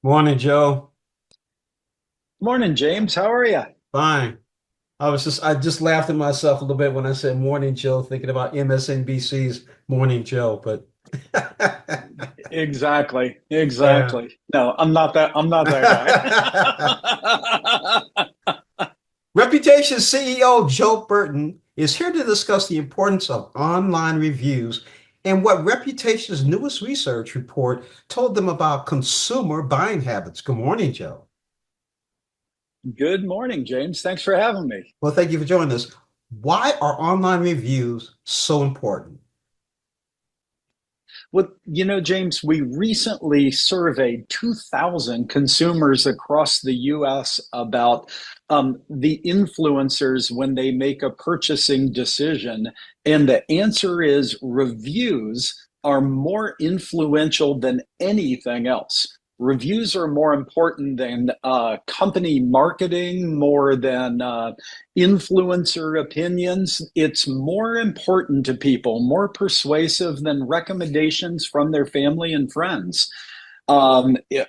Morning, Joe. Morning, James. How are you? Fine. I just laughed at myself a little bit when I said Morning Joe, thinking about MSNBC's Morning Joe, but Exactly. yeah. Exactly. No, I'm not that guy. Reputation CEO Joe Burton is here to discuss the importance of online reviews and what Reputation's newest research report told them about consumer buying habits. Good morning, Joe. Good morning, James. Thanks for having me. Well, thank you for joining us. Why are online reviews so important? Well, James, we recently surveyed 2,000 consumers across the US about the influencers when they make a purchasing decision. And the answer is reviews are more influential than anything else. Reviews are more important than company marketing, more than influencer opinions. It's more important to people, more persuasive than recommendations from their family and friends.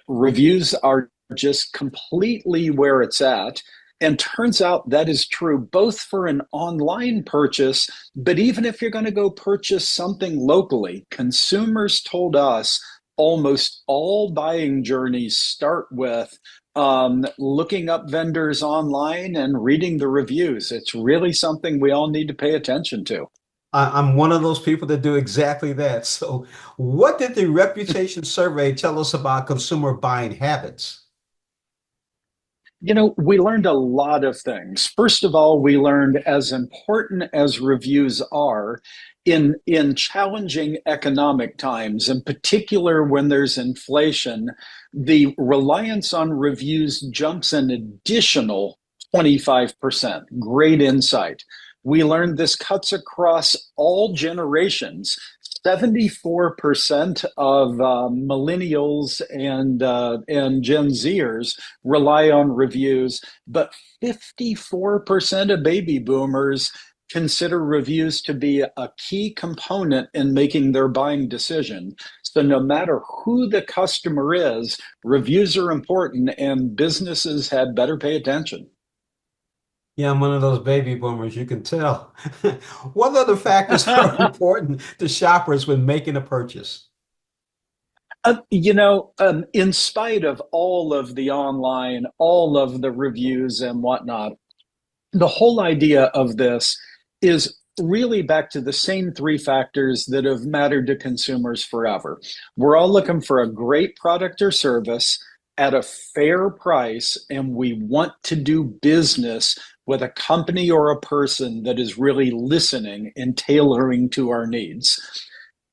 Reviews are just completely where it's at. And turns out that is true both for an online purchase, but even if you're going to go purchase something locally, consumers told us almost all buying journeys start with looking up vendors online and reading the reviews. It's really something we all need to pay attention to. I'm one of those people that do exactly that. So, what did the reputation survey tell us about consumer buying habits? We learned a lot of things. First of all, we learned as important as reviews are in challenging economic times, in particular when there's inflation, the reliance on reviews jumps an additional 25%. Great insight. We learned this cuts across all generations. 74% of millennials and Gen Zers rely on reviews, but 54% of baby boomers consider reviews to be a key component in making their buying decision. So no matter who the customer is, reviews are important and businesses had better pay attention. Yeah, I'm one of those baby boomers, you can tell. What other factors are important to shoppers when making a purchase? In spite of all of the online, all of the reviews and whatnot, the whole idea of this is really back to the same three factors that have mattered to consumers forever. We're all looking for a great product or service at a fair price, and we want to do business with a company or a person that is really listening and tailoring to our needs.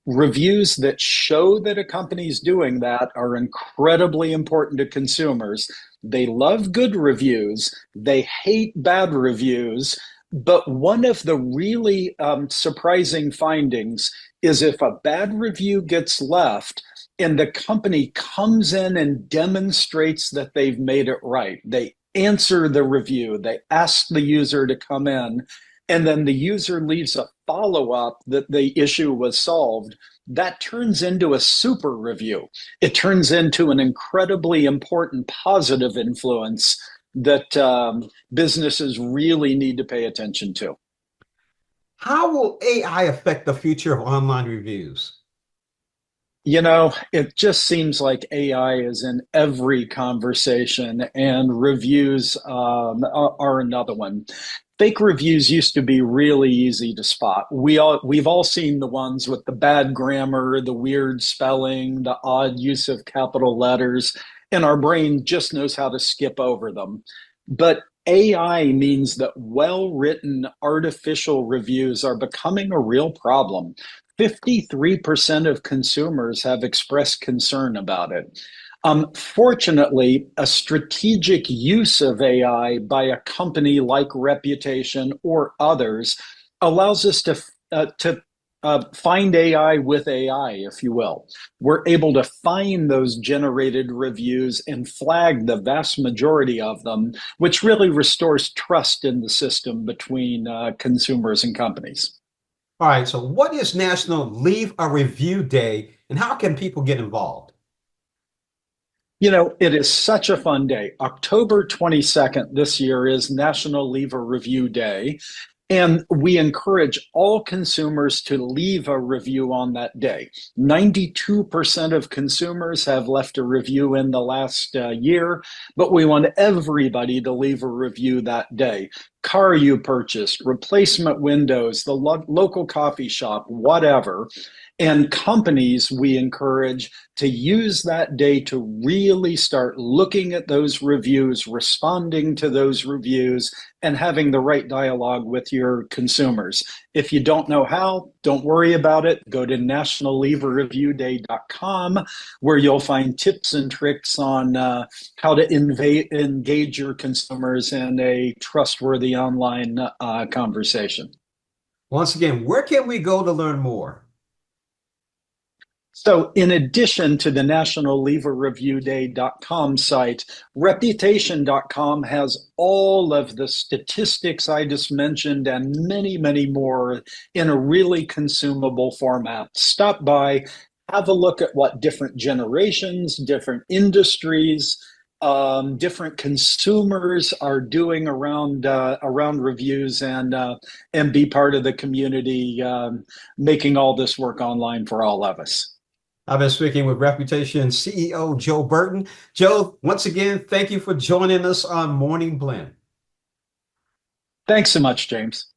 Reviews that show that a company is doing that are incredibly important to consumers. They love good reviews, they hate bad reviews. But one of the really surprising findings is if a bad review gets left and the company comes in and demonstrates that they've made it right, they answer the review, they ask the user to come in, and then the user leaves a follow up that the issue was solved, that turns into a super review. It turns into an incredibly important positive influence that businesses really need to pay attention to. How will AI affect the future of online reviews? It just seems like AI is in every conversation, and reviews are another one. Fake reviews used to be really easy to spot. We've all seen the ones with the bad grammar, the weird spelling, the odd use of capital letters, and our brain just knows how to skip over them. But AI means that well-written artificial reviews are becoming a real problem. 53% of consumers have expressed concern about it. Fortunately, a strategic use of AI by a company like Reputation or others allows us to find AI with AI, if you will. We're able to find those generated reviews and flag the vast majority of them, which really restores trust in the system between consumers and companies. All right, so what is National Leave a Review Day and how can people get involved? It is such a fun day. October 22nd this year is National Leave a Review Day. And we encourage all consumers to leave a review on that day. 92% of consumers have left a review in the last year, but we want everybody to leave a review that day. Car you purchased, replacement windows, the local coffee shop, whatever. And companies, we encourage to use that day to really start looking at those reviews, responding to those reviews, and having the right dialogue with your consumers. If you don't know how, don't worry about it. Go to nationalleaveareviewday.com, where you'll find tips and tricks on how to engage your consumers in a trustworthy online conversation. Once again, where can we go to learn more? So, in addition to the nationalleaveareviewday.com site, reputation.com has all of the statistics I just mentioned and many, many more in a really consumable format. Stop by, have a look at what different generations, different industries, different consumers are doing around reviews, and be part of the community, making all this work online for all of us. I've been speaking with Reputation CEO Joe Burton. Joe, once again, thank you for joining us on Morning Blend. Thanks so much, James.